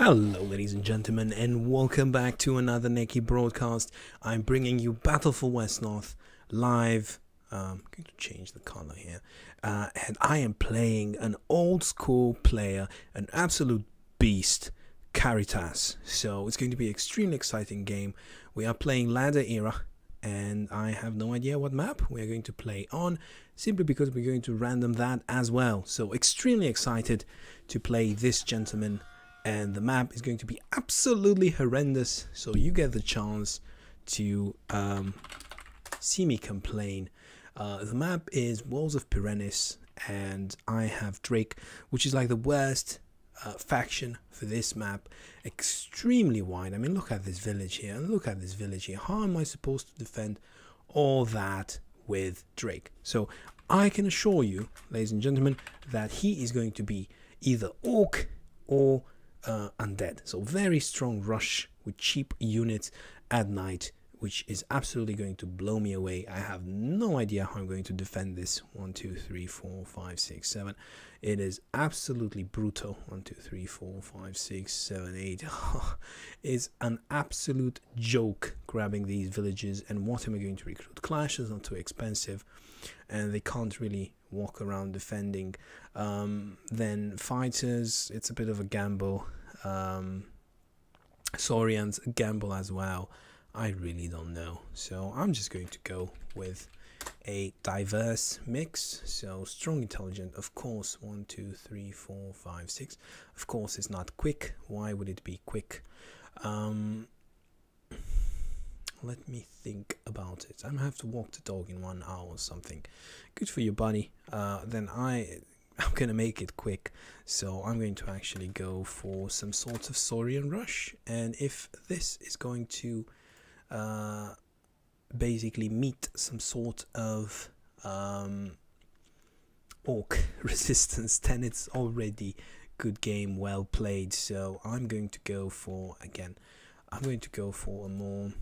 Hello ladies and gentlemen, and welcome back to another neki broadcast. I'm bringing you Battle for Wesnoth live. I'm going to change the color here, and I am playing an old school player, an absolute beast, Caritas. So it's going to be an extremely exciting game. We are playing ladder era, and I have no idea what map we are going to play on, simply because we're going to random that as well. So extremely excited to play this gentleman. And the map is going to be absolutely horrendous, so you get the chance to see me complain. The map is Walls of Pyrenees, and I have Drake, which is like the worst faction for this map. Extremely wide. I mean, look at this village here, and look at this village here. How am I supposed to defend all that with Drake? So I can assure you, ladies and gentlemen, that he is going to be either Orc or undead. So very strong rush with cheap units at night, which is absolutely going to blow me away. I have no idea how I'm going to defend this. 1 2 3 4 5 6 7. It is absolutely brutal. 1 2 3 4 5 6 7 8. It's an absolute joke grabbing these villages. And what am I going to recruit? Clashes not too expensive, and they can't really walk around defending. Then fighters, it's a bit of a gamble. Saurians, a gamble as well. I really don't know, so I'm just going to go with a diverse mix. So strong, intelligent, of course. 1 2 3 4 5 6. Of course it's not quick. Why would it be quick? Let me think about it. I'm gonna have to walk the dog in 1 hour or something. Good for you, buddy. Then I'm gonna make it quick, so I'm going to actually go for some sort of Saurian rush. And if this is going to basically meet some sort of orc resistance, then it's already good game, well played. So I'm going to go for, again, I'm going to go for a more,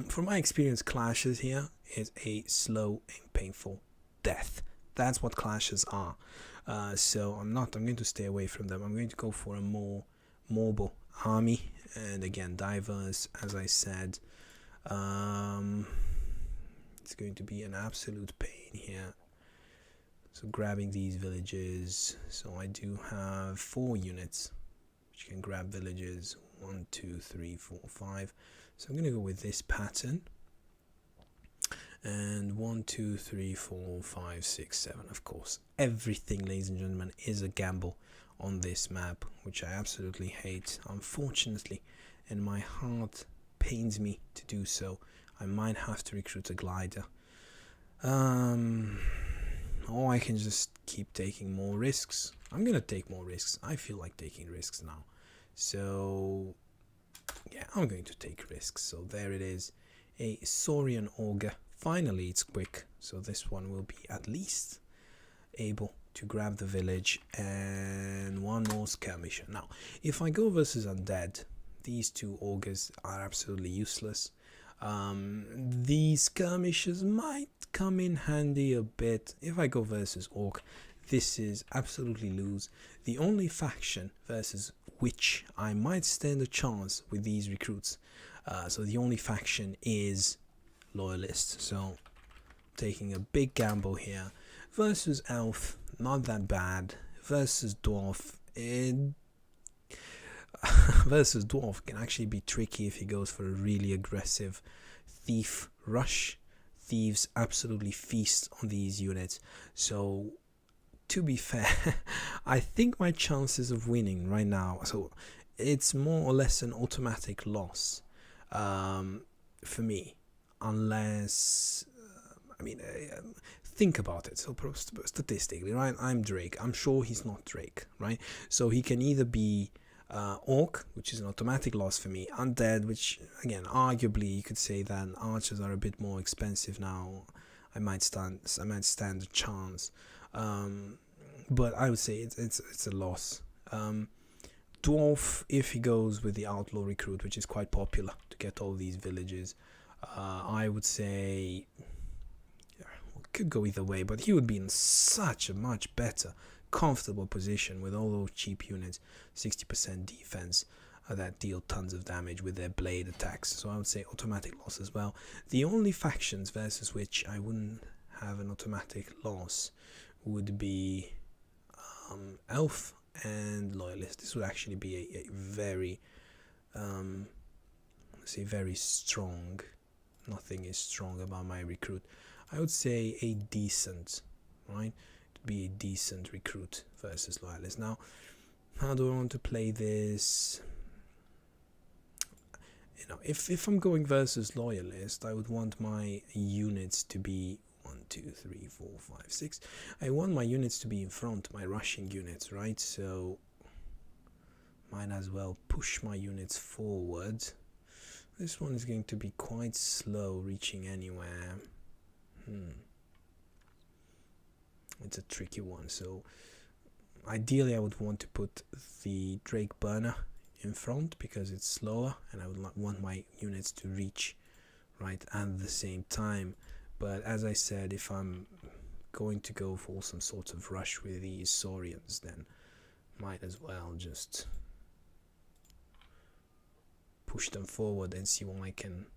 from my experience, clashes here is a slow and painful death. That's what clashes are. So I'm going to stay away from them. I'm going to go for a more mobile army, and again, diverse, as I said. It's going to be an absolute pain here. So grabbing these villages. So I do have 4 units which can grab villages. 1 2 3 4 5. So I'm going to go with this pattern. And 1 2 3 4 5 6 7. Of course, everything, ladies and gentlemen, is a gamble on this map, which I absolutely hate, unfortunately, and my heart pains me to do so. I might have to recruit a glider, or I can just keep taking more risks. I'm gonna take more risks. I feel like taking risks now, so yeah, I'm going to take risks. So there it is, a Saurian Augur. Finally it's quick, so this one will be at least able to grab the village, and 1 more skirmisher. Now if I go versus undead, these 2 augurs are absolutely useless. These skirmishers might come in handy a bit. If I go versus orc, this is absolutely lose. The only faction versus which I might stand a chance with these recruits, so the only faction is loyalist. So taking a big gamble here. Versus elf, not that bad. Versus dwarf, versus dwarf can actually be tricky if he goes for a really aggressive thief rush. Thieves absolutely feast on these units. So to be fair, I think my chances of winning right now, so it's more or less an automatic loss for me, unless think about it. So statistically, right, I'm Drake. I'm sure he's not Drake, right? So he can either be orc, which is an automatic loss for me, undead, which again, arguably you could say that archers are a bit more expensive now. I might stand a chance, but I would say it's a loss. Dwarf, if he goes with the outlaw recruit, which is quite popular to get all these villages, I would say could go either way, but he would be in such a much better comfortable position with all those cheap units, 60% defense, that deal tons of damage with their blade attacks. So I would say automatic loss as well. The only factions versus which I wouldn't have an automatic loss would be Elf and Loyalist. This would actually be a very let's say very strong. Nothing is strong about my recruit. I would say a decent, right? To be a decent recruit versus Loyalist. Now, how do I want to play this? You know, if I'm going versus Loyalist, I would want my units to be 1, 2, 3, 4, 5, 6. I want my units to be in front, my rushing units, right? So might as well push my units forward. This one is going to be quite slow reaching anywhere. It's a tricky one. So ideally I would want to put the Drake Burner in front because it's slower, and I would want my units to reach right at the same time. But as I said, if I'm going to go for some sort of rush with these Saurians, then might as well just push them forward and see what I can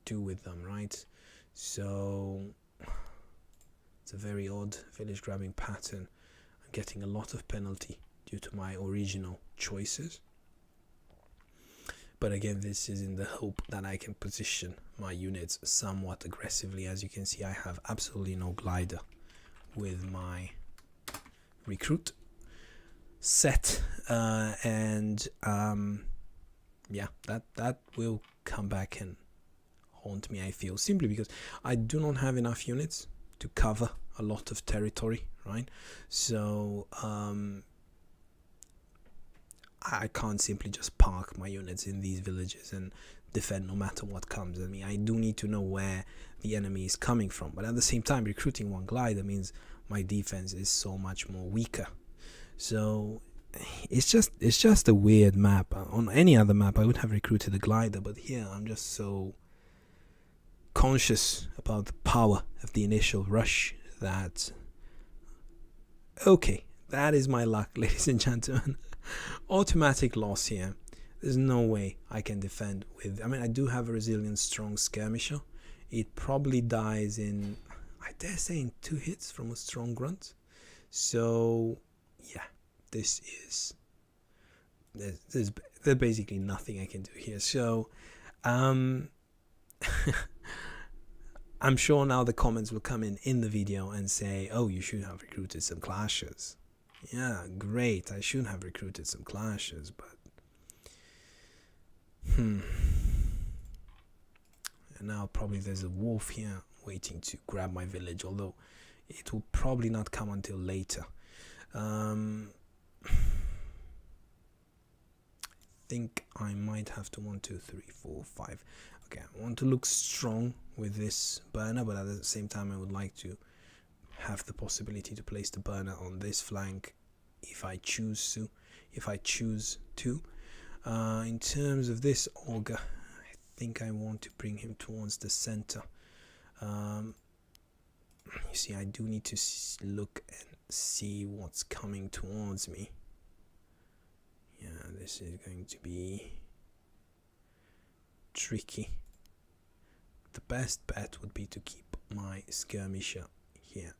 do with them, right? So it's a very odd village grabbing pattern. I'm getting a lot of penalty due to my original choices. But again, this is in the hope that I can position my units somewhat aggressively. As you can see, I have absolutely no glider with my recruit set, and yeah, that will come back and haunt me, I feel, simply because I do not have enough units to cover a lot of territory, right? So I can't simply just park my units in these villages and defend no matter what comes at me. I do need to know where the enemy is coming from, but at the same time, recruiting one glider means my defense is so much more weaker. So it's just a weird map. On any other map I would have recruited a glider, but here I'm just so conscious about the power of the initial rush that okay, that is my luck, ladies and gentlemen. Automatic loss here. There's no way I can defend with. I mean, I do have a resilient strong skirmisher. It probably dies in, I dare say, in 2 hits from a strong grunt. So yeah, there's basically nothing I can do here. So I'm sure now the comments will come in the video and say, oh, you should have recruited some clashes. Yeah, great, I should have recruited some clashes, but and now probably there's a wolf here waiting to grab my village, although it will probably not come until later. I think I might have to 1, 2, 3, 4, 5. Okay, I want to look strong with this burner, but at the same time I would like to have the possibility to place the burner on this flank if I choose to. In terms of this auger, I think I want to bring him towards the center. You see, I do need to look and see what's coming towards me. Yeah, this is going to be tricky. The best bet would be to keep my skirmisher here,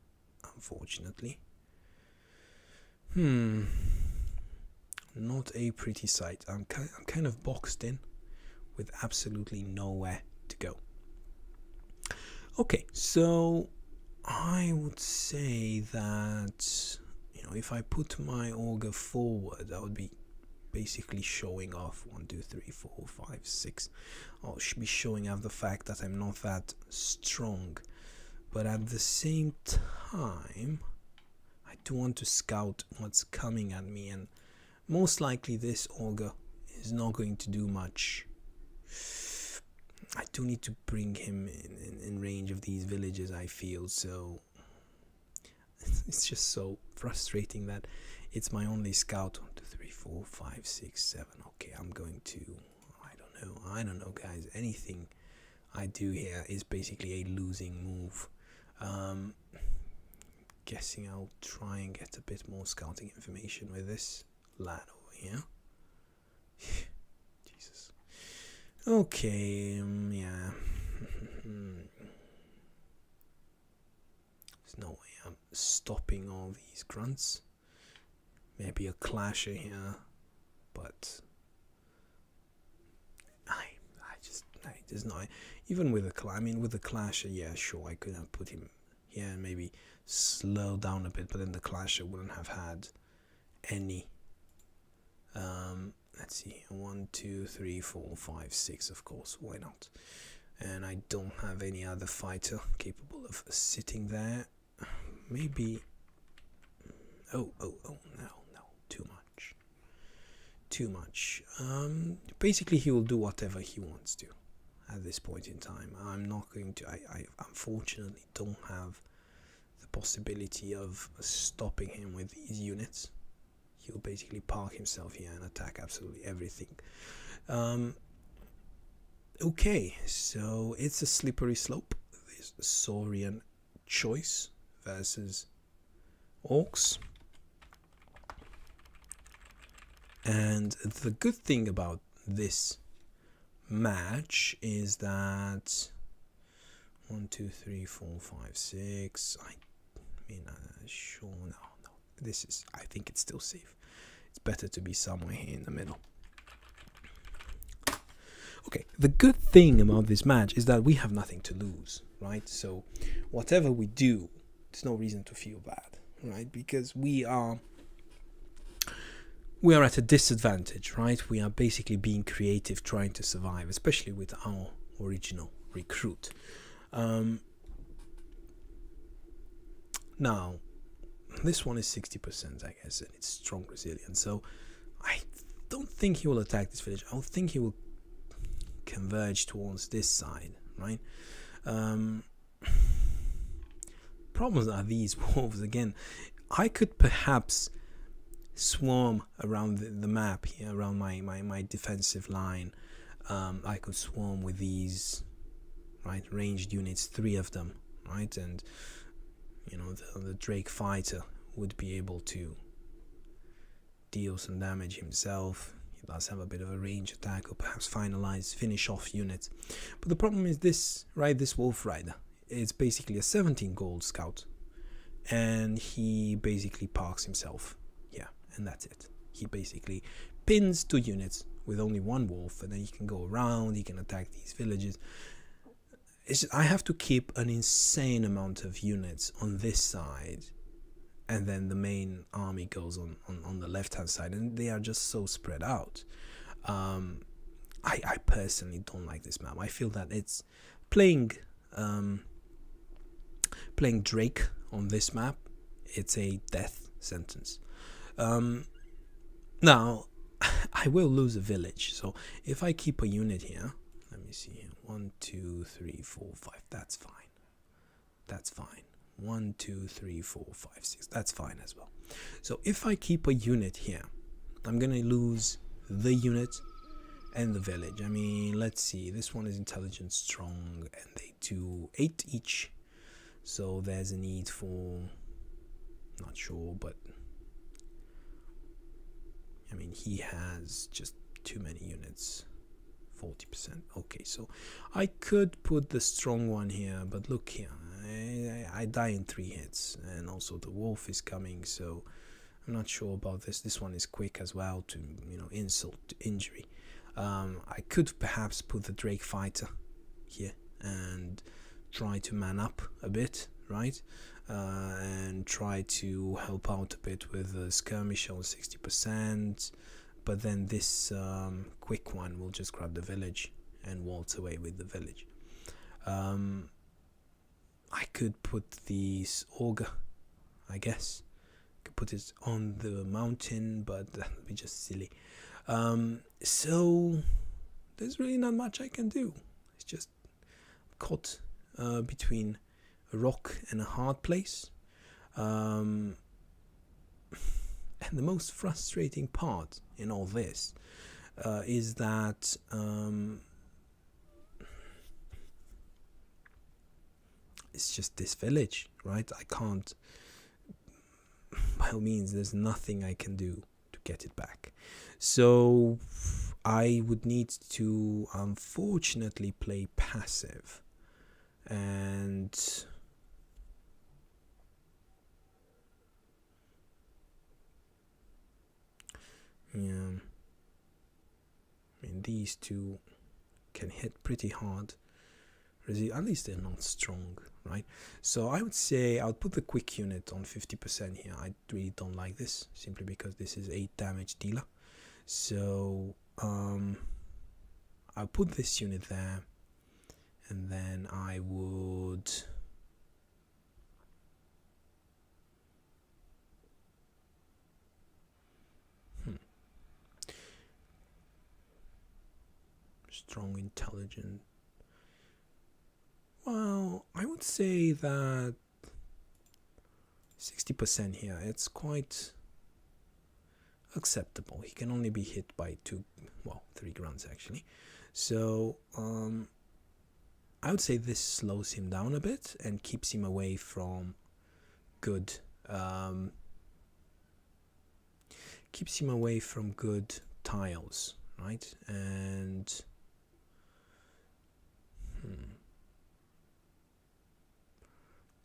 unfortunately. Not a pretty sight. I'm kind of boxed in with absolutely nowhere to go. Okay, so I would say that, you know, if I put my auger forward, I would be basically showing off 1, 2, 3, 4, 5, 6. I'll be showing off the fact that I'm not that strong, but at the same time I do want to scout what's coming at me, and most likely this auger is not going to do much. I do need to bring him in range of these villages, I feel, so it's just so frustrating that it's my only scout. 1, 2, 3, 4, 5, 6, 7. Okay, I'm going to, I don't know guys, anything I do here is basically a losing move. guessing I'll try and get a bit more scouting information with this lad over here. Jesus. Okay, yeah. There's no way I'm stopping all these grunts. Maybe a clasher here, but there's no, even with with the clasher, yeah, sure, I could have put him here and maybe slow down a bit, but then the clasher wouldn't have had any. Let's see, 1, 2, 3, 4, 5, 6, of course, why not? And I don't have any other fighter capable of sitting there. Maybe, no, too much. Basically he will do whatever he wants to at this point in time. I'm not going to, I unfortunately don't have the possibility of stopping him with these units. He'll basically park himself here and attack absolutely everything. Okay, so it's a slippery slope. This Saurian choice versus orcs. And the good thing about this match is that 1, 2, 3, 4, 5, 6. I mean, sure, no. This is, I think it's still safe. It's better to be somewhere here in the middle. Okay, the good thing about this match is that we have nothing to lose, right? So whatever we do, there's no reason to feel bad, right? Because we are at a disadvantage, right? We are basically being creative, trying to survive, especially with our original recruit. Now, this one is 60%, I guess, and it's strong resilience. So I don't think he will attack this village. I think he will converge towards this side, right? Problems are these wolves again. I could perhaps swarm around the map here, around my defensive line. I could swarm with these, right, ranged units, 3 of them, right, and you know, the Drake fighter would be able to deal some damage himself. He does have a bit of a range attack, or perhaps finish off units. But the problem is this, right, this Wolf Rider is basically a 17 gold scout, and he basically parks himself, yeah, and that's it. He basically pins 2 units with only 1 wolf, and then he can go around, he can attack these villages. I have to keep an insane amount of units on this side, and then the main army goes on the left hand side, and they are just so spread out. I personally don't like this map. I feel that it's playing Drake on this map, it's a death sentence. Now I will lose a village, so if I keep a unit here, let me see here, 1, 2, 3, 4, 5, that's fine. 1, 2, 3, 4, 5, 6, that's fine as well. So if I keep a unit here, I'm gonna lose the unit and the village. I mean, let's see, this one is intelligence strong, and they do 8 each, so there's a need for, not sure, but I mean, he has just too many units. 40%. Okay, so I could put the strong one here, but look here, I die in 3 hits, and also the wolf is coming, so I'm not sure about this. This one is quick as well, to, you know, insult to injury. I could perhaps put the Drake fighter here and try to man up a bit, right? And try to help out a bit with the skirmish on 60%. But then this quick one will just grab the village and waltz away with the village. I could put this auger, I guess. I could put it on the mountain, but that would be just silly. So there's really not much I can do. It's just caught between a rock and a hard place. And the most frustrating part in all this is that it's just this village, right? I can't by all means, there's nothing I can do to get it back. So I would need to unfortunately play passive, and yeah, I mean, these two can hit pretty hard. At least they're not strong, right? So I would say I'll put the quick unit on 50% here. I really don't like this, simply because this is 8 damage dealer. So I'll put this unit there, and then I would strong, intelligent. Well, I would say that 60% here, it's quite acceptable. He can only be hit by 3 grunts actually. So I would say this slows him down a bit and keeps him away from good tiles, right? And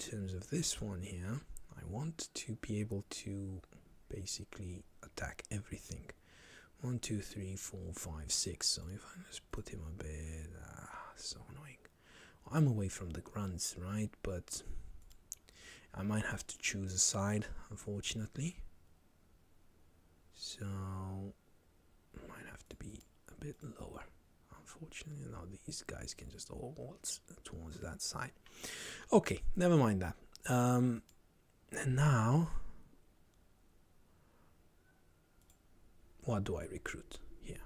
in terms of this one here, I want to be able to basically attack everything. 1, 2, 3, 4, 5, 6. So if I just put him a bit, so annoying. Well, I'm away from the grunts, right? But I might have to choose a side, unfortunately. So I might have to be a bit lower. Unfortunately, now these guys can just all waltz towards that side. Okay, never mind that. And now, what do I recruit here?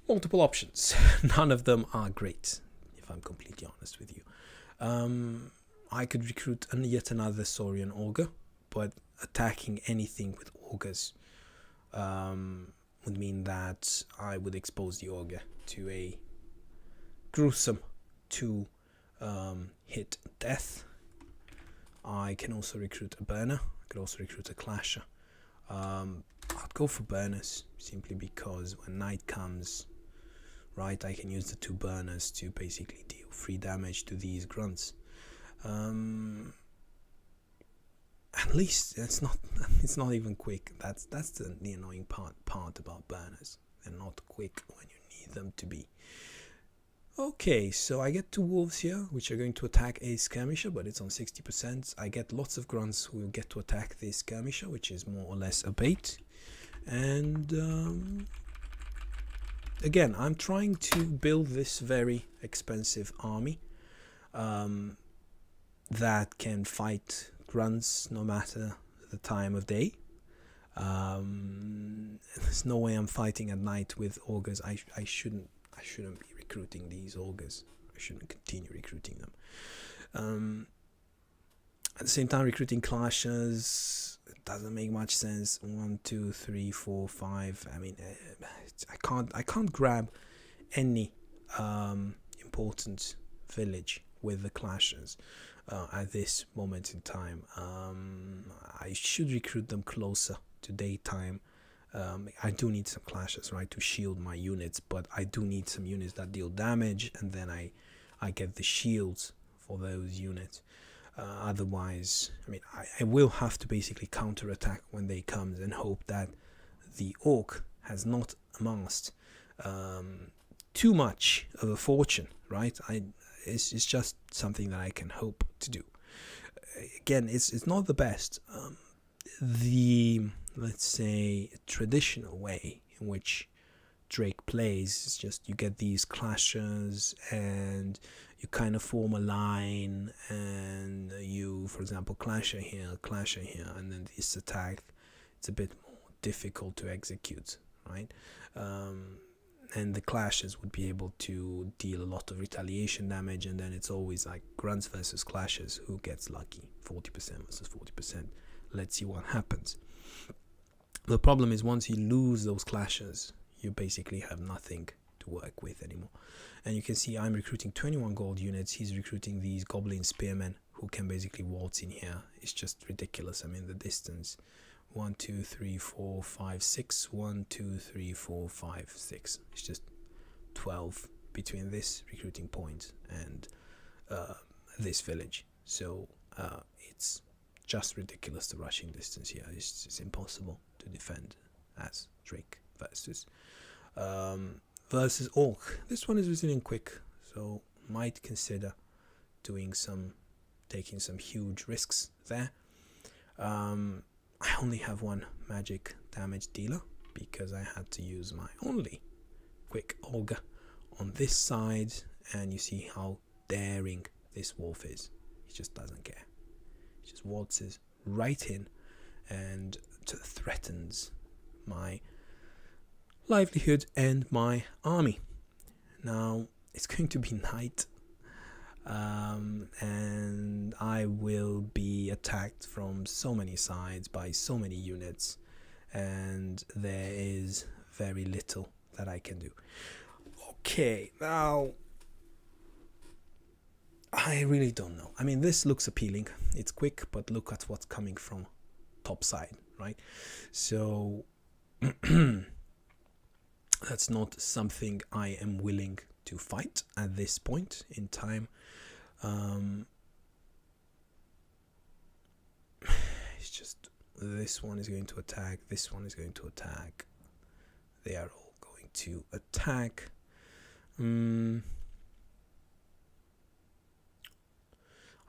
Multiple options. None of them are great, if I'm completely honest with you. I could recruit yet another Saurian Augur, but attacking anything with Augurs would mean that I would expose the Augur to a gruesome 2 hit death. I can also recruit a burner. I could also recruit a clasher. I'd go for burners simply because when night comes, right, I can use the 2 burners to basically deal 3 damage to these grunts. At least it's not even quick. That's the annoying part about burners. They're not quick when you need them to be. Okay, so I get 2 wolves here, which are going to attack a skirmisher, but it's on 60%. I get lots of grunts who will get to attack the skirmisher, which is more or less a bait. And again, I'm trying to build this very expensive army that can fight grunts no matter the time of day. There's no way I'm fighting at night with augurs. I shouldn't be recruiting these augurs. I shouldn't continue recruiting them. At the same time, recruiting clashers doesn't make much sense. 1, 2, 3, 4, 5. I mean, I can't grab any important village with the clashers at this moment in time. I should recruit them closer to daytime. I do need some clashes, right, to shield my units, but I do need some units that deal damage, and then I get the shields for those units. Otherwise, I mean, I will have to basically counterattack when they come and hope that the orc has not amassed too much of a fortune, right? It's just something that I can hope to do. Again, it's not the best. Let's say, traditional way in which Drake plays is just you get these clashes and you kind of form a line, and you, for example, clasher here, and then this attack, it's a bit more difficult to execute, right? And the clashes would be able to deal a lot of retaliation damage, and then it's always like grunts versus clashes, who gets lucky, 40% versus 40%. Let's see what happens. The problem is once you lose those clashes, you basically have nothing to work with anymore. And you can see I'm recruiting 21 gold units. He's recruiting these goblin spearmen who can basically waltz in here. It's just ridiculous. I mean, the distance, 1 2 3 4 5 6, 1 2 3 4 5 6, it's just 12 between this recruiting point and this village. So it's just ridiculous, the rushing distance here. It's impossible to defend as Drake versus Orc. This one is resilient quick, so might consider taking some huge risks there. I only have one magic damage dealer because I had to use my only quick ogre on this side, and you see how daring this wolf is. He just doesn't care. He just waltzes right in and threatens my livelihood and my army. Now it's going to be night, and I will be attacked from so many sides by so many units, and there is very little that I can do. Okay, now I really don't know. I mean, this looks appealing. It's quick, but look at what's coming from top side, right? So that's not something I am willing to fight at this point in time. It's just this one is going to attack, this one is going to attack. They are all going to attack.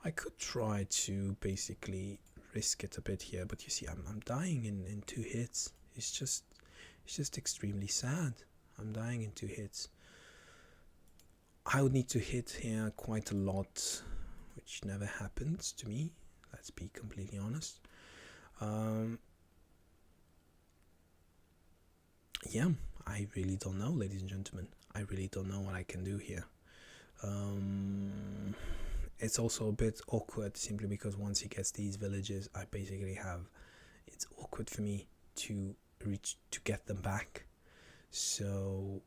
I could try to basically risk it a bit here, but you see, I'm dying in 2 hits. It's just extremely sad. I'm dying in 2 hits. I would need to hit here quite a lot, which never happens to me. Let's be completely honest. Yeah, I really don't know, ladies and gentlemen. I really don't know what I can do here. It's also a bit awkward simply because once he gets these villages, I basically have, it's awkward for me to get them back. So,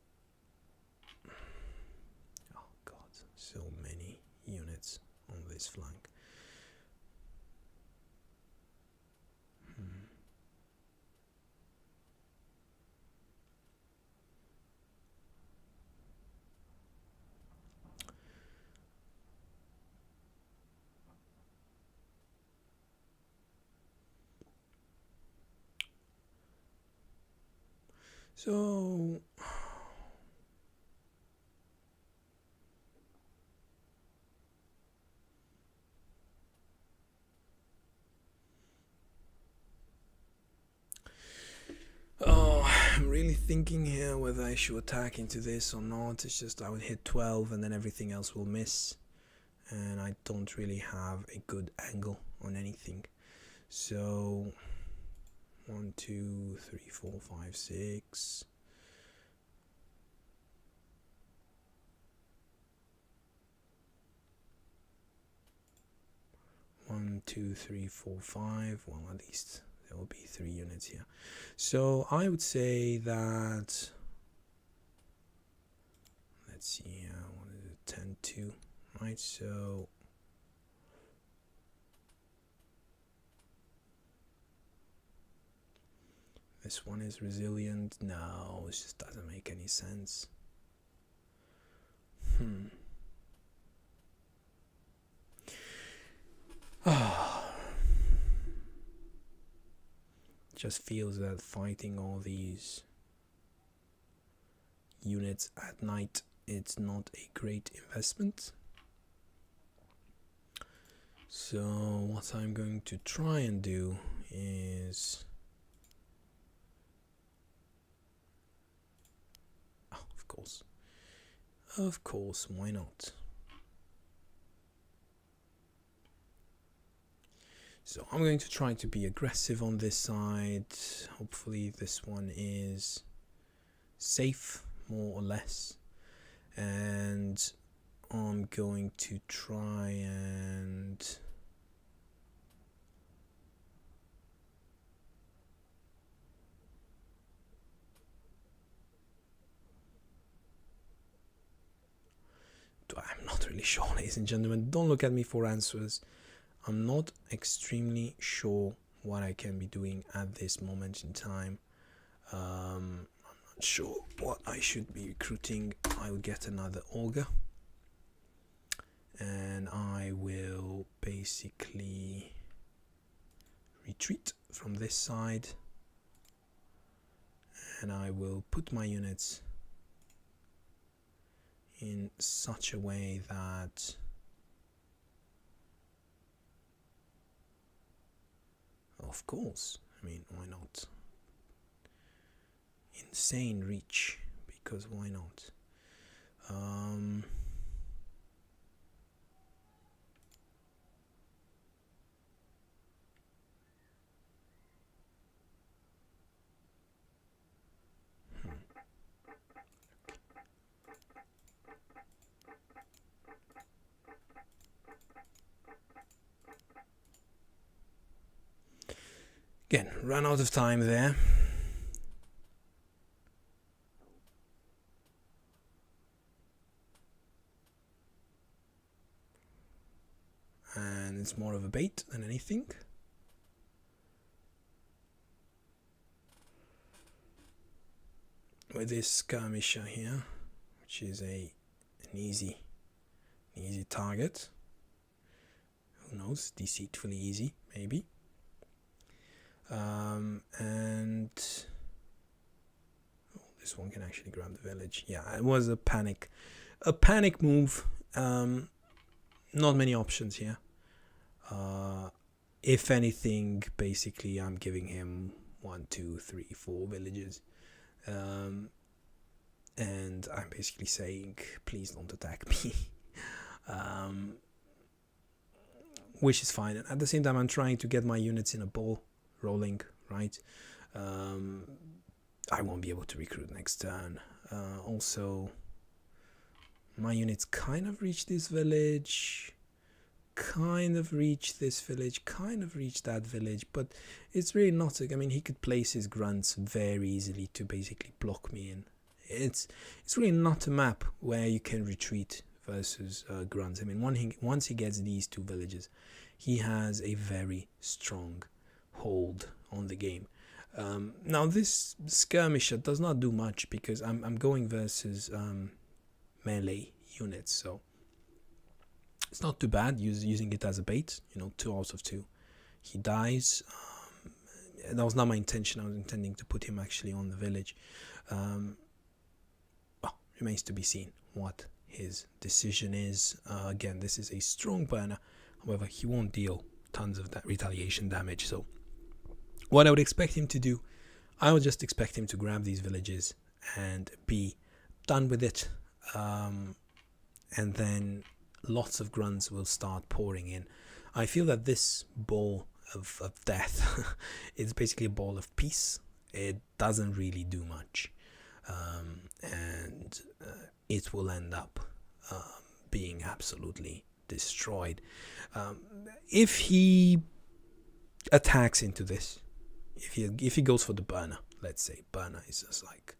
oh god, so many units on this flank. So I'm really thinking here whether I should attack into this or not. It's just I would hit 12 and then everything else will miss, and I don't really have a good angle on anything. So 1 2 3 4 5 6. One, 2, 3, 4, 5. Well, at least there will be 3 units here. So I would say that, let's see here, what is it, 10, 2, right? So this one is resilient. No, it just doesn't make any sense. Just feels that fighting all these units at night, it's not a great investment. So what I'm going to try and do is, of course, why not? So I'm going to try to be aggressive on this side. Hopefully this one is safe, more or less. And I'm going to try and I'm not really sure, ladies and gentlemen. Don't look at me for answers. I'm not extremely sure what I can be doing at this moment in time. I'm not sure what I should be recruiting. I will get another augur, and I will basically retreat from this side, and I will put my units in such a way that of course, I mean, why not? Insane reach, because why not? Again, run out of time there. And it's more of a bait than anything. With this skirmisher here, which is an easy target. Who knows? Deceitfully easy, maybe. And this one can actually grab the village. Yeah, it was a panic move. Not many options here. If anything, basically I'm giving him 1, 2, 3, 4 villages, and I'm basically saying, please don't attack me. Which is fine. And at the same time, I'm trying to get my units in a ball rolling, right? I won't be able to recruit next turn. Also, my units kind of reach this village, kind of reach this village, kind of reach that village, but it's really not. I mean, he could place his grunts very easily to basically block me in. It's really not a map where you can retreat versus grunts. I mean, once he gets these 2 villages, he has a very strong hold on the game. Now this skirmisher does not do much because I'm going versus melee units, so it's not too bad using it as a bait. 2 out of 2. He dies. That was not my intention. I was intending to put him actually on the village. Well, remains to be seen what his decision is. Again, this is a strong burner. However, he won't deal tons of that retaliation damage. So what I would expect him to do, I would just expect him to grab these villages and be done with it. And then lots of grunts will start pouring in. I feel that this ball of death is basically a ball of peace. It doesn't really do much. And it will end up being absolutely destroyed. If he attacks into this, if he goes for the burner, let's say burner is just like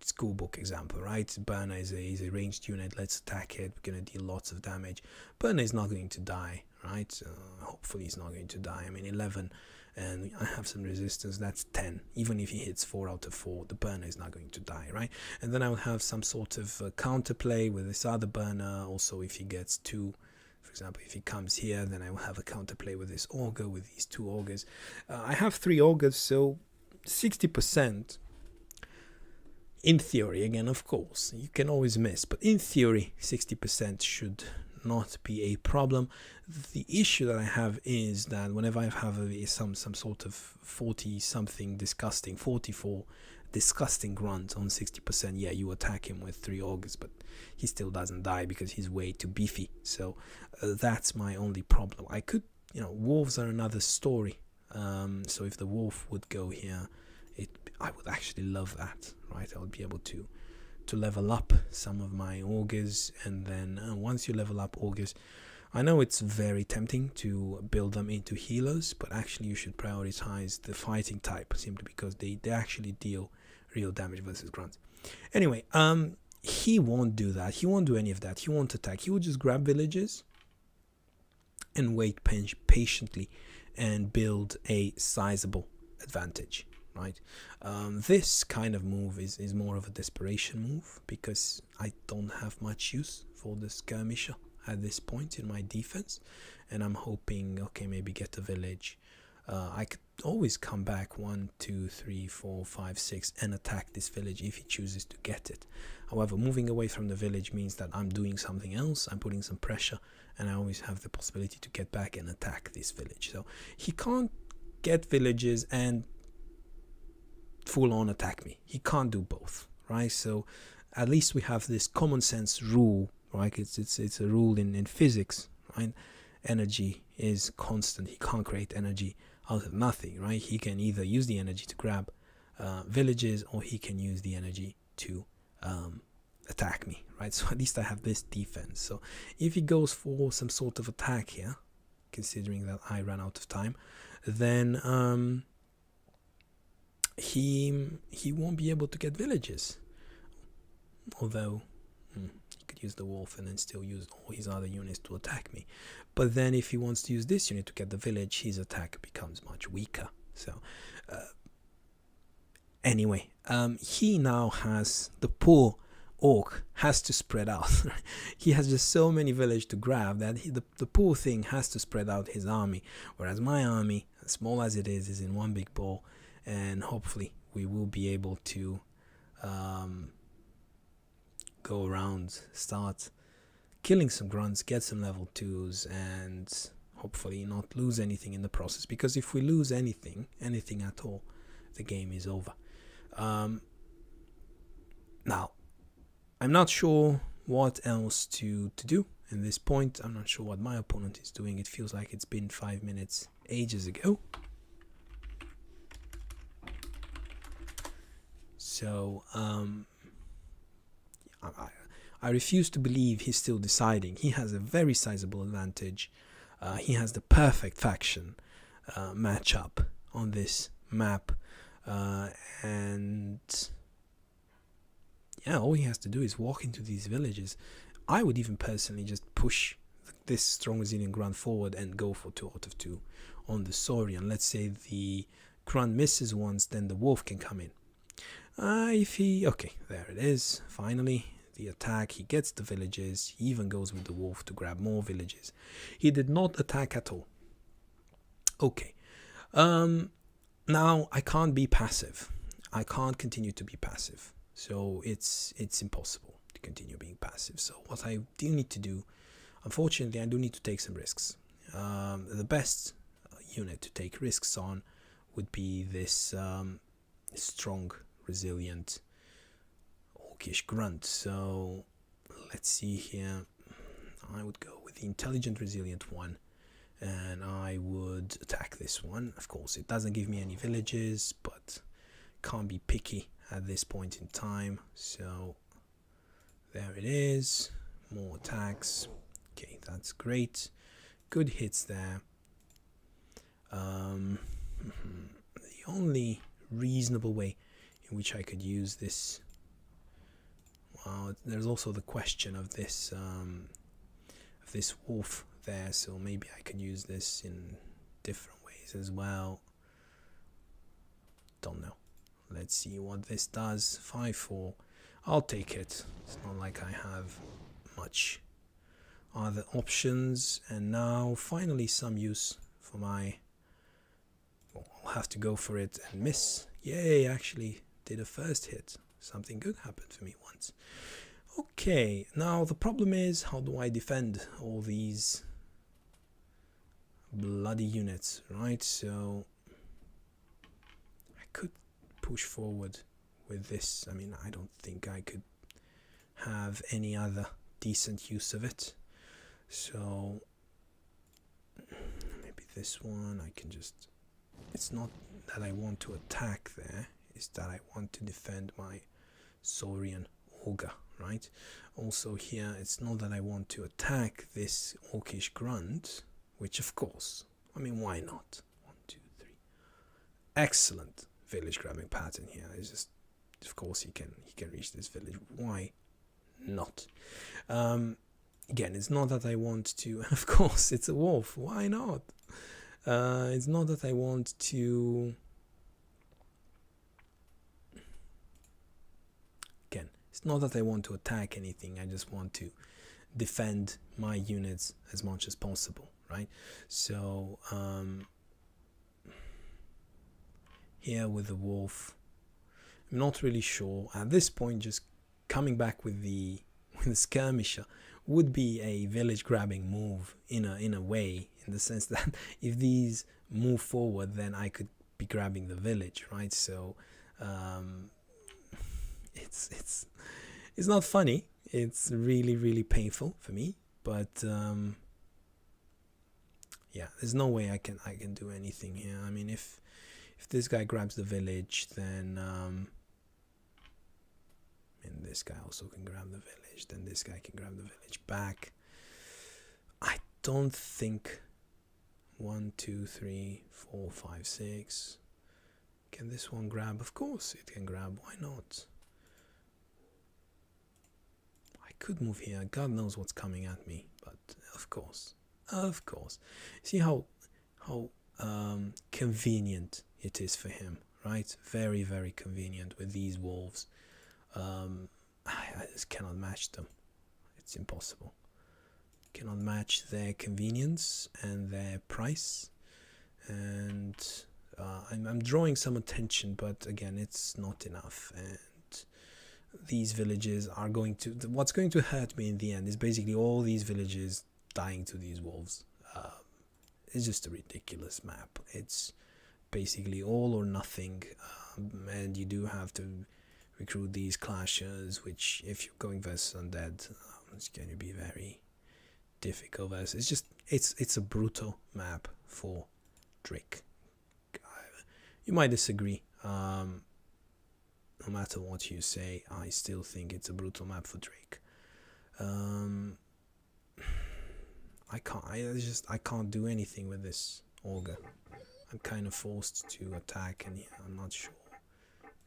schoolbook example, right? Burner is a ranged unit. Let's attack it. We're going to deal lots of damage. Burner is not going to die, right? Hopefully he's not going to die. I mean, 11 and I have some resistance, that's 10. Even if he hits 4 out of 4, the burner is not going to die, right? And then I will have some sort of counterplay with this other burner. Also, if he gets 2, for example, if he comes here, then I will have a counterplay with this augur, with these 2 augurs. I have 3 augurs, so 60%. In theory, again, of course, you can always miss, but in theory, 60% should not be a problem. The issue that I have is that whenever I have some sort of 40-something disgusting, 44 disgusting grunt on 60%, yeah, you attack him with 3 augurs, but he still doesn't die because he's way too beefy. So that's my only problem. I could, wolves are another story. So if the wolf would go here, I would actually love that, right? I would be able to level up some of my augurs, and then once you level up augurs, I know it's very tempting to build them into healers, but actually you should prioritize the fighting type simply because they actually deal real damage versus grunts. Anyway, he won't do that. He won't do any of that. He won't attack. He will just grab villages and wait patiently and build a sizable advantage, right? This kind of move is more of a desperation move, because I don't have much use for the skirmisher at this point in my defense, and I'm hoping, okay, maybe get a village. I could always come back 1, 2, 3, 4, 5, 6 and attack this village if he chooses to get it. However, moving away from the village means that I'm doing something else, I'm putting some pressure, and I always have the possibility to get back and attack this village. So he can't get villages and full on attack me. He can't do both, right? So at least we have this common sense rule, right? It's a rule in physics, right? Energy is constant. He can't create energy out of nothing, right? He can either use the energy to grab villages, or he can use the energy to attack me, right? So at least I have this defense. So if he goes for some sort of attack here, considering that I ran out of time, then he won't be able to get villages. Although he could use the wolf and then still use all his other units to attack me. But then if he wants to use this unit to get the village, his attack becomes much weaker. So anyway, he now has, the poor orc has to spread out. He has just so many villages to grab that the poor thing has to spread out his army, whereas my army, as small as it is in one big ball, and hopefully we will be able to go around, start killing some grunts, get some level 2s, and hopefully not lose anything in the process, because if we lose anything at all, the game is over. Now, I'm not sure what else to do in this point. I'm not sure what my opponent is doing. It feels like it's been 5 minutes ages ago. So I refuse to believe he's still deciding. He has a very sizable advantage. He has the perfect faction matchup on this map, and yeah, all he has to do is walk into these villages. I would even personally just push this strong resilient grunt forward and go for 2 out of 2 on the Saurian. Let's say the grunt misses once, then the wolf can come in. Okay, there it is. Finally, the attack. He gets the villages. He even goes with the wolf to grab more villages. He did not attack at all. Okay. Now I can't be passive. I can't continue to be passive. So it's impossible to continue being passive. So what I do need to do, unfortunately, I do need to take some risks. The best unit to take risks on would be this strong, resilient, orcish grunt. So let's see here. I would go with the intelligent, resilient one, and I would attack this one. Of course, it doesn't give me any villages, but can't be picky at this point in time. So there it is. More attacks. Okay, that's great. Good hits there. The only reasonable way in which I could use this, well, there's also the question of this wolf there, so maybe I could use this in different ways as well. Don't know. Let's see what this does. 5-4. I'll take it. It's not like I have much other options. And now finally some use for my, well, I'll have to go for it and miss. Yay, actually did a first hit. Something good happened for me once. Okay, now the problem is, how do I defend all these bloody units, right? So I could push forward with this. I mean, I don't think I could have any other decent use of it. So maybe this one I can just, it's not that I want to attack there, it's that I want to defend my Saurian Ogre, right? Also here, it's not that I want to attack this orcish grunt, which of course, I mean, why not? 1, 2, 3. Excellent village grabbing pattern here. It's just, of course, he can reach this village. Why not? again, it's not that I want to, of course, it's a wolf, why not? It's not that I want to, again, it's not that I want to attack anything, I just want to defend my units as much as possible, right? So, here with the wolf, I'm not really sure. At this point, just coming back with the skirmisher would be a village grabbing move in a way, in the sense that if these move forward, then I could be grabbing the village, right? So it's not funny. It's really painful for me, but yeah, there's no way I can do anything here. I mean, if this guy grabs the village, then and this guy also can grab the village, then this guy can grab the village back. I don't think 1, 2, 3, 4, 5, 6. Can this one grab? Of course it can grab. Why not? I could move here. God knows what's coming at me, but of course. See how convenient it is for him, right? Very convenient with these wolves. I just cannot match them. It's impossible. Cannot match their convenience and their price. And I'm drawing some attention, but again, it's not enough. And these villages are going to... What's going to hurt me in the end is basically all these villages dying to these wolves. It's just a ridiculous map. It's basically all or nothing, and you do have to recruit these clashers, which if you're going versus undead, it's going to be very difficult versus. It's a brutal map for Drake. You might disagree. No matter what you say, I still think it's a brutal map for Drake. I can't do anything with this Augur. I'm kind of forced to attack, and I'm not sure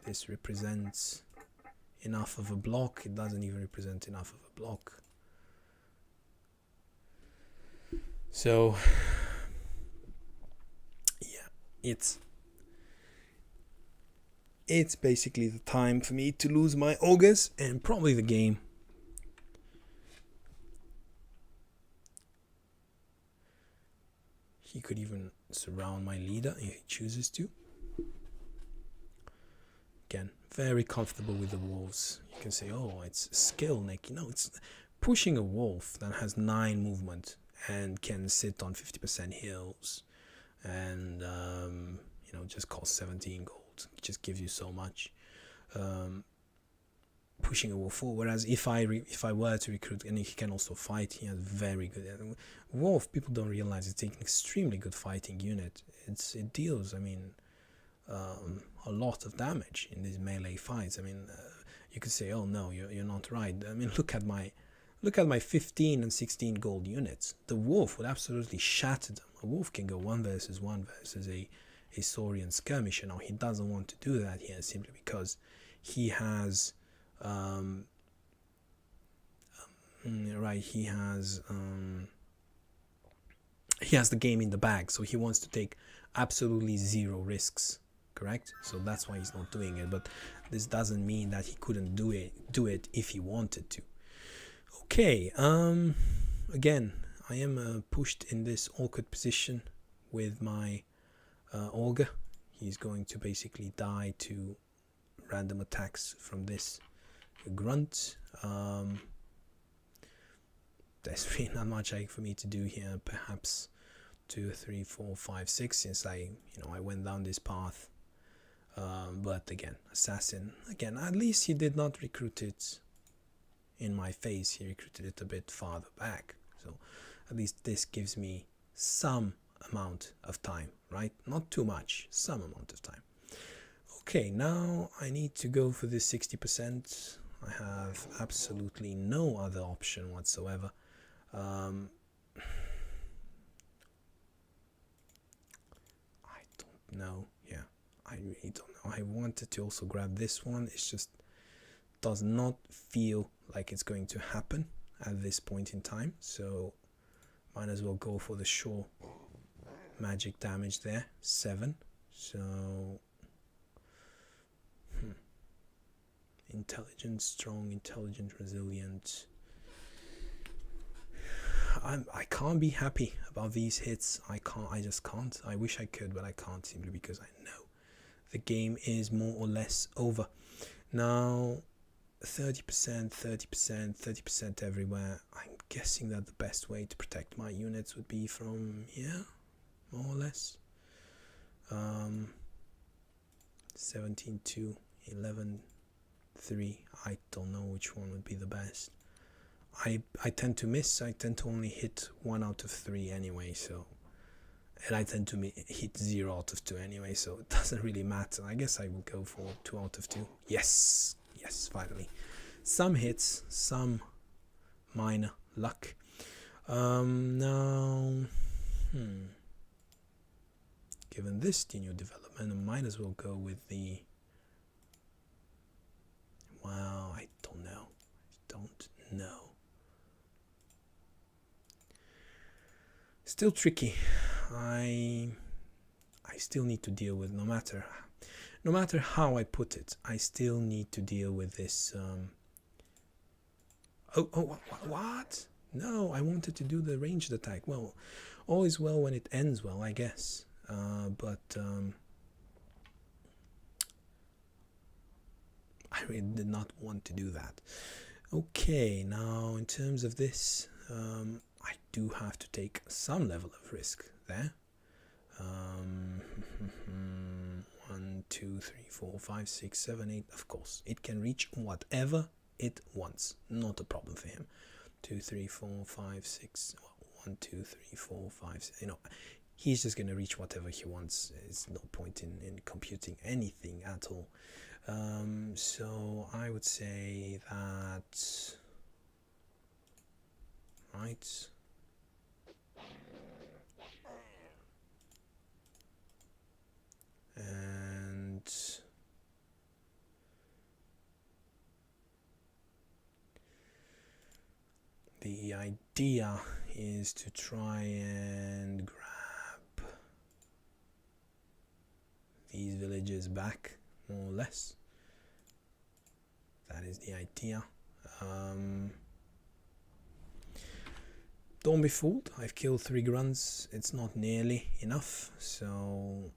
this represents enough of a block. It doesn't even represent enough of a block. So yeah, it's basically the time for me to lose my Augurs and probably the game. He could even surround my leader if he chooses to. Again, very comfortable with the wolves. You can say, oh, it's skill, neki. No, it's pushing a wolf that has 9 movement and can sit on 50% heals and just cost 17 gold. It just gives you so much. Pushing a wolf forward. Whereas if I were to recruit, and he can also fight, he has very good wolf. People don't realize it's an extremely good fighting unit. It deals, I mean, a lot of damage in these melee fights. I mean, you could say, oh no, you're not right. I mean, look at my 15 and 16 gold units. The wolf would absolutely shatter them. A wolf can go 1 versus 1 versus a Saurian skirmisher. Now he doesn't want to do that here simply because he has he has the game in the bag, so he wants to take absolutely 0 risks, correct? So that's why he's not doing it, but this doesn't mean that he couldn't do it if he wanted to. Okay, again, I am pushed in this awkward position with my Augur. He's going to basically die to random attacks from this grunt. There's really not much for me to do here. Perhaps 2, 3, 4, 5, 6, since I went down this path. But again, assassin. Again, at least he did not recruit it in my face. He recruited it a bit farther back. So at least this gives me some amount of time, right? Not too much, some amount of time. Okay, now I need to go for this 60%. I have absolutely no other option whatsoever. I don't know. Yeah, I really don't know. I wanted to also grab this one. It just does not feel like it's going to happen. at this point in time, so might as well go for the sure magic damage there. 7. So intelligent, strong, intelligent, resilient. I can't be happy about these hits. I just can't. I wish I could, but I can't, simply because I know the game is more or less over. Now 30%, 30%, 30% everywhere. I'm guessing that the best way to protect my units would be from here, more or less. 17-2, 11-3. I don't know which one would be the best. I tend to miss. I tend to only hit 1 out of 3 anyway, so, and I tend to hit 0 out of 2 anyway, so it doesn't really matter. I guess I will go for 2 out of 2. Yes, finally. Some hits, some minor luck. Now, given this the new development, I might as well go with the, well, I don't know. Still tricky. I still need to deal with, no matter how I put it, I still need to deal with this. What? No, I wanted to do the ranged attack. Well, all is well when it ends well, I guess. But I really did not want to do that. Okay, now in terms of this, I do have to take some level of risk there. 1, 2, 3, 4, 5, 6, 7, 8. Of course, it can reach whatever it wants. Not a problem for him. 2, 3, 4, 5, 6. 1, 2, 3, 4, 5, 6. You know, he's just going to reach whatever he wants. There's no point in computing anything at all. So I would say that, right, and the idea is to try and grab these villages back, more or less. That is the idea. Don't be fooled, I've killed 3 grunts. It's not nearly enough, so,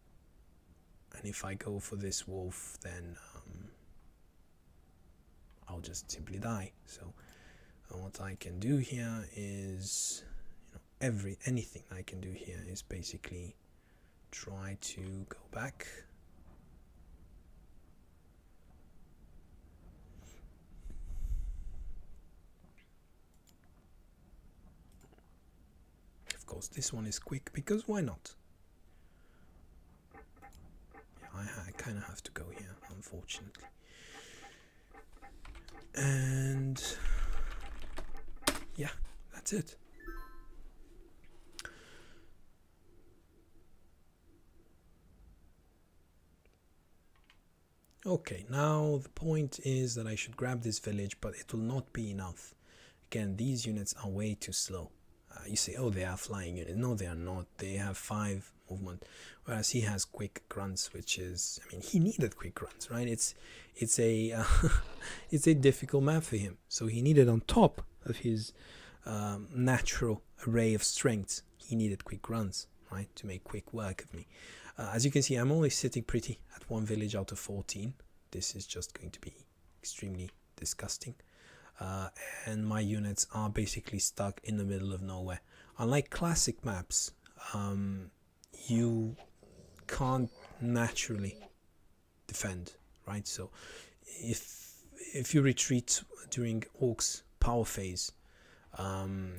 and if I go for this wolf, then I'll just simply die. So what I can do here is, anything I can do here is basically try to go back. Of course, this one is quick, because why not? Yeah, I kind of have to go here, unfortunately. And yeah, that's it. Okay, now the point is that I should grab this village, but it will not be enough. Again, these units are way too slow. You say, oh, they are flying units. No, they are not. They have 5 movement, whereas he has quick grunts, which is, I mean, he needed quick grunts, right? It's a it's a difficult map for him, so he needed, on top of his natural array of strengths, he needed quick grunts, right, to make quick work of me. As you can see, I'm only sitting pretty at 1 village out of 14. This is just going to be extremely disgusting. And my units are basically stuck in the middle of nowhere. Unlike classic maps, you can't naturally defend, right? So if you retreat during Orc's power phase,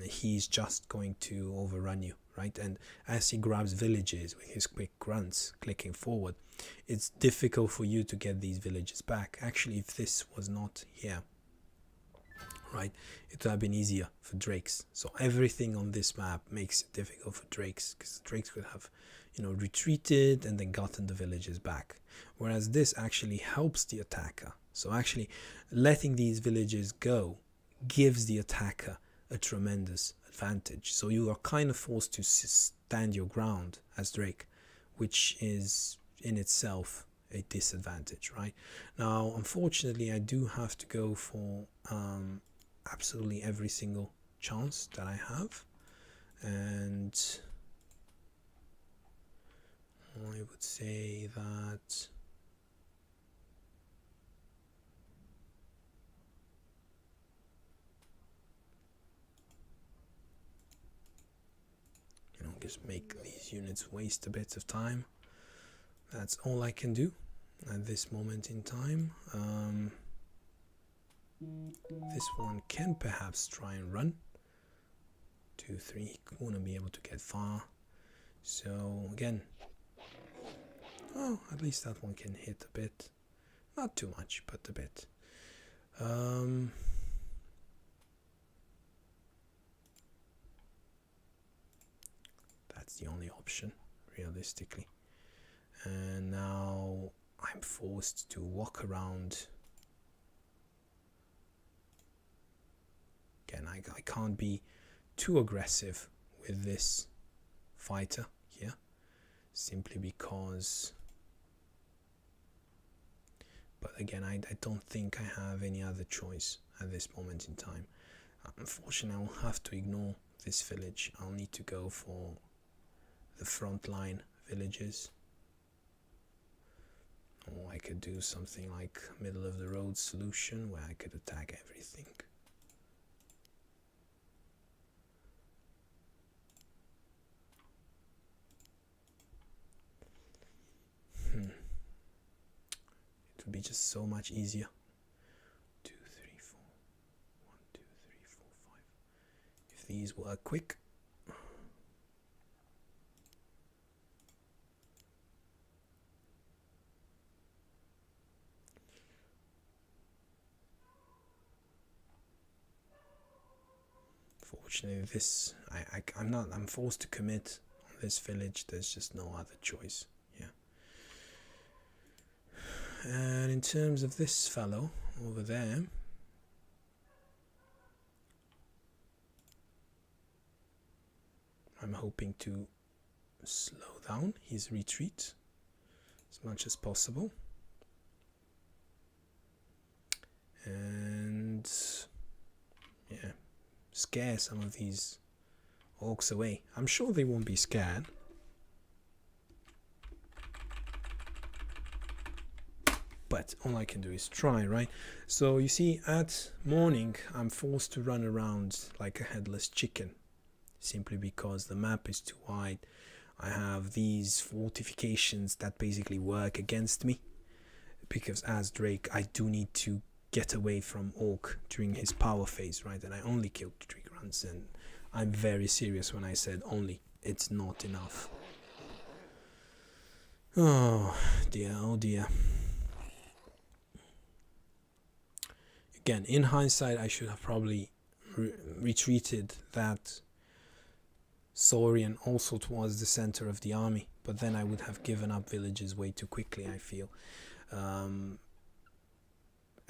he's just going to overrun you, right? And as he grabs villages with his quick grunts clicking forward, it's difficult for you to get these villages back. Actually, if this was not here, right, it would have been easier for drakes. So everything on this map makes it difficult for drakes, because drakes could have, retreated and then gotten the villages back, whereas this actually helps the attacker. So actually letting these villages go gives the attacker a tremendous advantage. So you are kind of forced to stand your ground as Drake, which is in itself a disadvantage, right? Now, unfortunately, I do have to go for absolutely every single chance that I have, and I would say that just make these units waste a bit of time. That's all I can do at this moment in time. This one can perhaps try and run. 2, 3, he wouldn't be able to get far. So again, oh, at least that one can hit a bit. Not too much, but a bit. That's the only option, realistically. And now I'm forced to walk around. Again, I can't be too aggressive with this fighter here, simply because, but again, I don't think I have any other choice at this moment in time. Unfortunately, I will have to ignore this village. I'll need to go for the front line villages. Or I could do something like middle of the road solution where I could attack everything. It would be just so much easier. 2, 3, 4. 1, 2, 3, 4, 5. If these were quick. Fortunately, this I'm forced to commit on this village. There's just no other choice. Yeah. And in terms of this fellow over there, I'm hoping to slow down his retreat as much as possible. And yeah, scare some of these orcs away. I'm sure they won't be scared. But all I can do is try, right? So you see, at morning, I'm forced to run around like a headless chicken, simply because the map is too wide. I have these fortifications that basically work against me, because as Drake, I do need to get away from Orc during his power phase, right? And I only killed 3 grunts, and I'm very serious when I said only. It's not enough. Oh dear, oh dear. Again, in hindsight, I should have probably retreated that Saurian also towards the center of the army, but then I would have given up villages way too quickly, I feel.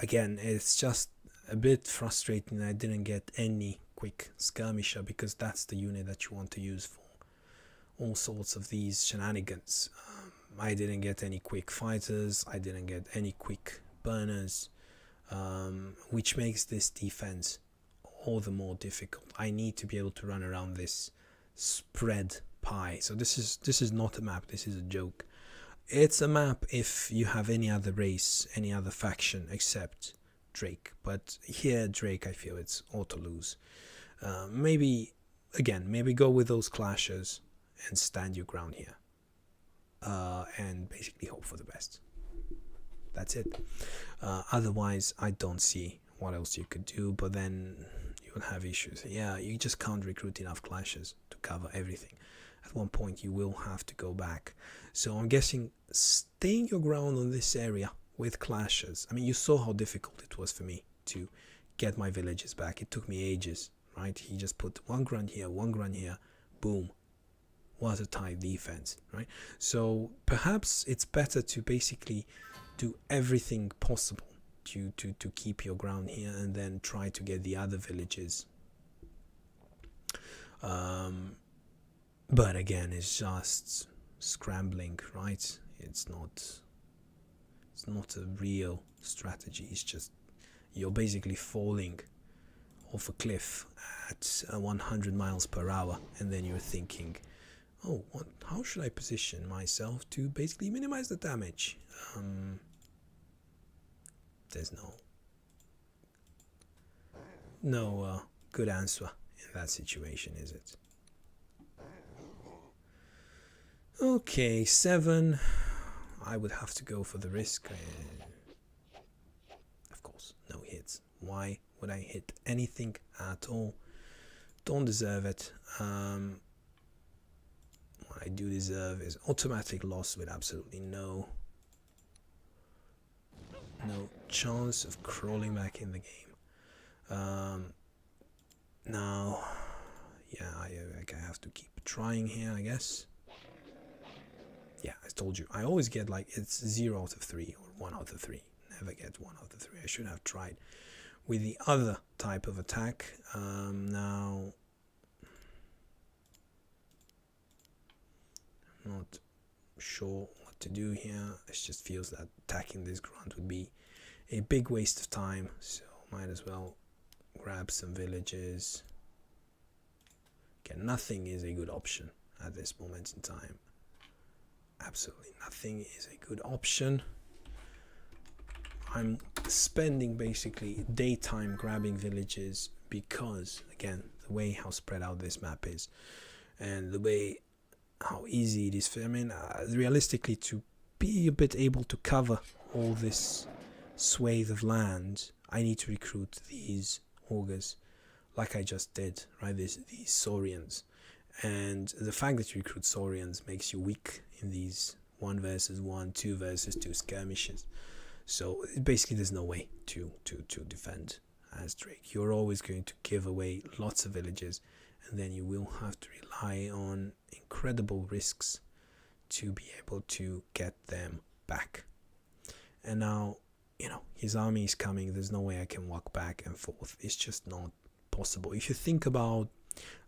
Again, it's just a bit frustrating I didn't get any quick skirmisher, because that's the unit that you want to use for all sorts of these shenanigans. I didn't get any quick fighters, I didn't get any quick burners, which makes this defense all the more difficult. I need to be able to run around this spread pie. So this is not a map, this is a joke. It's a map if you have any other race, any other faction except Drake, but here Drake, I feel it's auto lose. Maybe go with those clashes and stand your ground here, and basically hope for the best. That's it. Otherwise, I don't see what else you could do, but then you will have issues. Yeah, you just can't recruit enough clashes to cover everything. At one point, you will have to go back. So I'm guessing staying your ground on this area with clashes. I mean, you saw how difficult it was for me to get my villages back. It took me ages, right? He just put 1 grunt here, 1 grunt here, boom. Was a tight defense, right? So perhaps it's better to basically do everything possible to keep your ground here, and then try to get the other villages But again, it's just scrambling, right? It's not a real strategy. It's just you're basically falling off a cliff at 100 miles per hour, and then you're thinking, oh, how should I position myself to basically minimize the damage? There's no good answer in that situation, is it? Okay, 7. I would have to go for the risk. Of course, no hits. Why would I hit anything at all? Don't deserve it. What I do deserve is automatic loss with absolutely no chance of crawling back in the game. Now, yeah, I have to keep trying here, I guess. Yeah, I told you, I always get like it's 0 out of 3 or 1 out of 3. Never get 1 out of 3. I should have tried with the other type of attack. Now, I'm not sure what to do here. It just feels that attacking this grunt would be a big waste of time, so might as well grab some villages. Again, nothing is a good option at this moment in time. Absolutely nothing is a good option. I'm spending basically daytime grabbing villages because, again, the way how spread out this map is and the way how easy it is for, I mean, realistically, to be a bit able to cover all this swathe of land, I need to recruit these augurs like I just did, right? These Saurians. And the fact that you recruit Saurians makes you weak in these 1 versus 1, 2 versus 2 skirmishes. So basically there's no way to defend as Drake. You're always going to give away lots of villages, and then you will have to rely on incredible risks to be able to get them back. And now, you know, his army is coming. There's no way I can walk back and forth. It's just not possible. If you think about,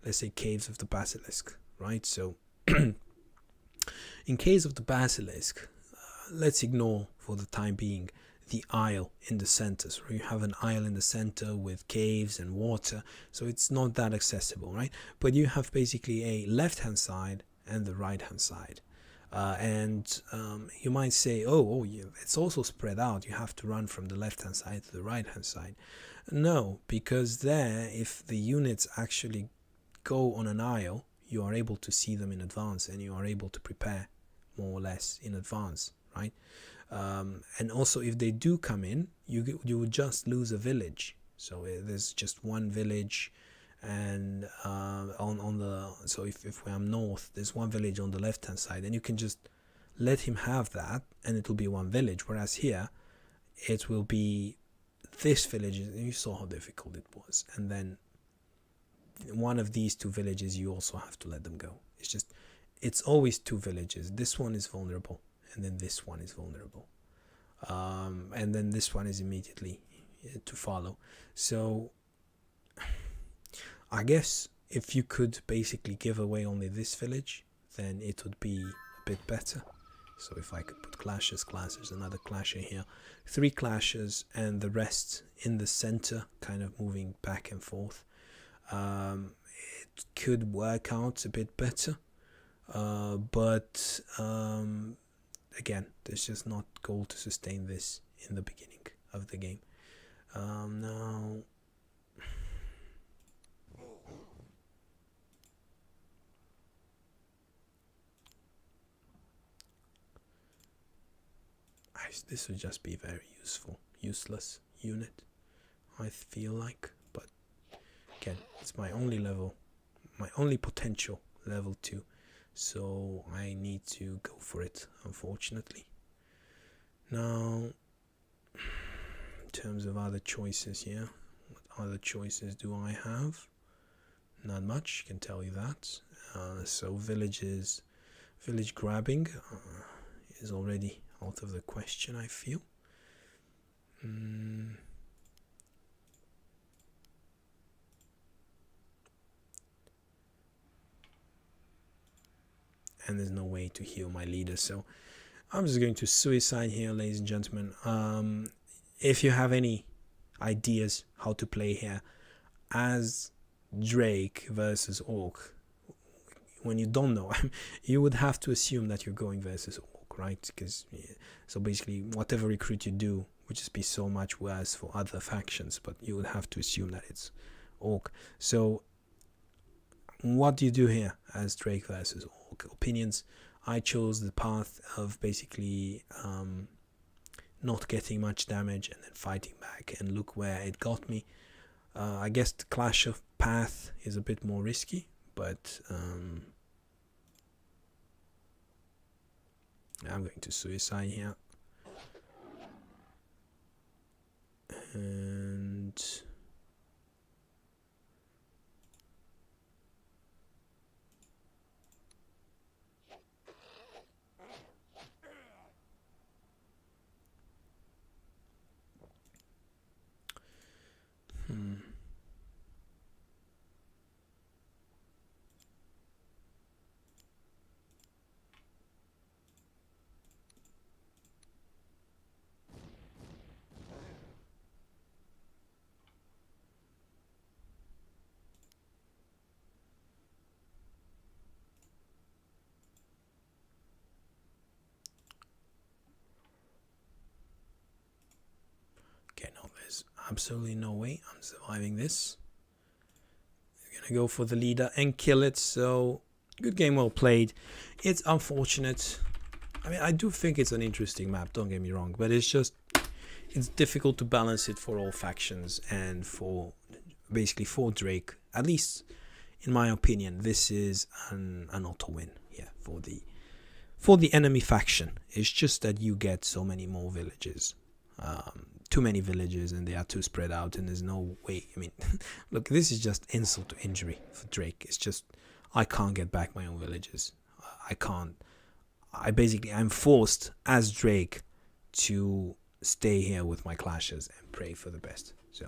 let's say, Caves of the Basilisk, right? So in Caves of the Basilisk, let's ignore for the time being the isle in the center. So you have an isle in the center with caves and water, so it's not that accessible, right? But you have basically a left hand side and the right hand side, and you might say, oh yeah, it's also spread out. You have to run from the left hand side to the right hand side. No, because there, if the units actually go on an isle, you are able to see them in advance, and you are able to prepare more or less in advance, right? And also, if they do come in, you would just lose a village. So there's just 1 village, and on the, so if I'm north, there's 1 village on the left hand side, and you can just let him have that, and it will be 1 village. Whereas here, it will be this village. You saw how difficult it was, and then 1 of these 2 villages, you also have to let them go. It's always 2 villages. This one is vulnerable, and then this one is vulnerable, and then this one is immediately to follow. So I guess if you could basically give away only this village, then it would be a bit better. So if I could put clashes, there's another clasher here, 3 clashes, and the rest in the center, kind of moving back and forth, it could work out a bit better. But again, there's just not goal to sustain this in the beginning of the game. Now, this would just be very useless unit, I feel like. But again, it's my only level, my only potential level 2. So I need to go for it, unfortunately. Now, in terms of other choices here, what other choices do I have? Not much, can tell you that. So village grabbing is already out of the question, I feel. and there's no way to heal my leader. So I'm just going to suicide here, ladies and gentlemen. If you have any ideas how to play here as Drake versus Orc, when you don't know, you would have to assume that you're going versus Orc, right? Because so basically whatever recruit you do would just be so much worse for other factions, but you would have to assume that it's Orc. So what do you do here as Drake versus Orc? Opinions. I chose the path of basically not getting much damage and then fighting back, and look where it got me. I guess the clash of path is a bit more risky, but I'm going to suicide here. And okay, no, there's absolutely no way I'm surviving this. I'm gonna go for the leader and kill it. So good game, well played. It's unfortunate. I mean, I do think it's an interesting map, don't get me wrong, but it's difficult to balance it for all factions, and for basically for Drake, at least in my opinion, this is an auto win here for the enemy faction. It's just that you get so many more villages, too many villages, and they are too spread out, and there's no way. I mean, look, this is just insult to injury for Drake. It's just, I can't get back my own villages. I can't. I'm forced as Drake to stay here with my clashes and pray for the best. So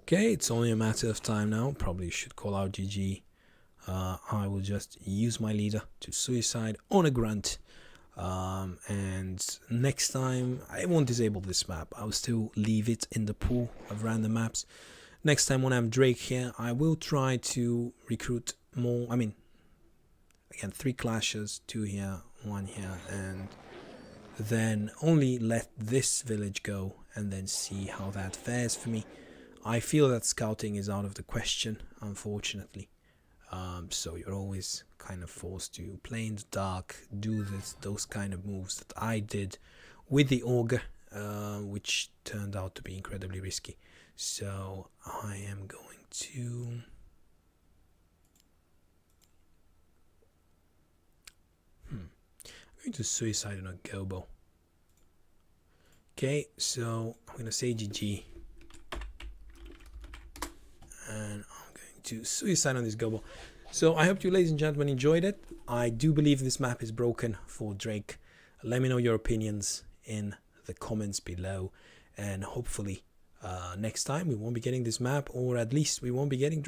okay, it's only a matter of time now. Probably should call out GG. I will just use my leader to suicide on a grunt, and next time I won't disable this map. I'll still leave it in the pool of random maps. Next time when I have Drake here, I will try to recruit more. I mean, again, 3 clashes, 2 here, 1 here, and then only let this village go and then see how that fares for me. I feel that scouting is out of the question, unfortunately. So you're always kind of forced to play in the dark, do those kind of moves that I did with the Augur, which turned out to be incredibly risky. So I am going to suicide on a gobo. Okay, so I'm going to say GG, and I'm going to suicide on this gobo. So I hope you, ladies and gentlemen, enjoyed it. I do believe this map is broken for Drake. Let me know your opinions in the comments below, and hopefully next time we won't be getting this map, or at least we won't be getting Drake.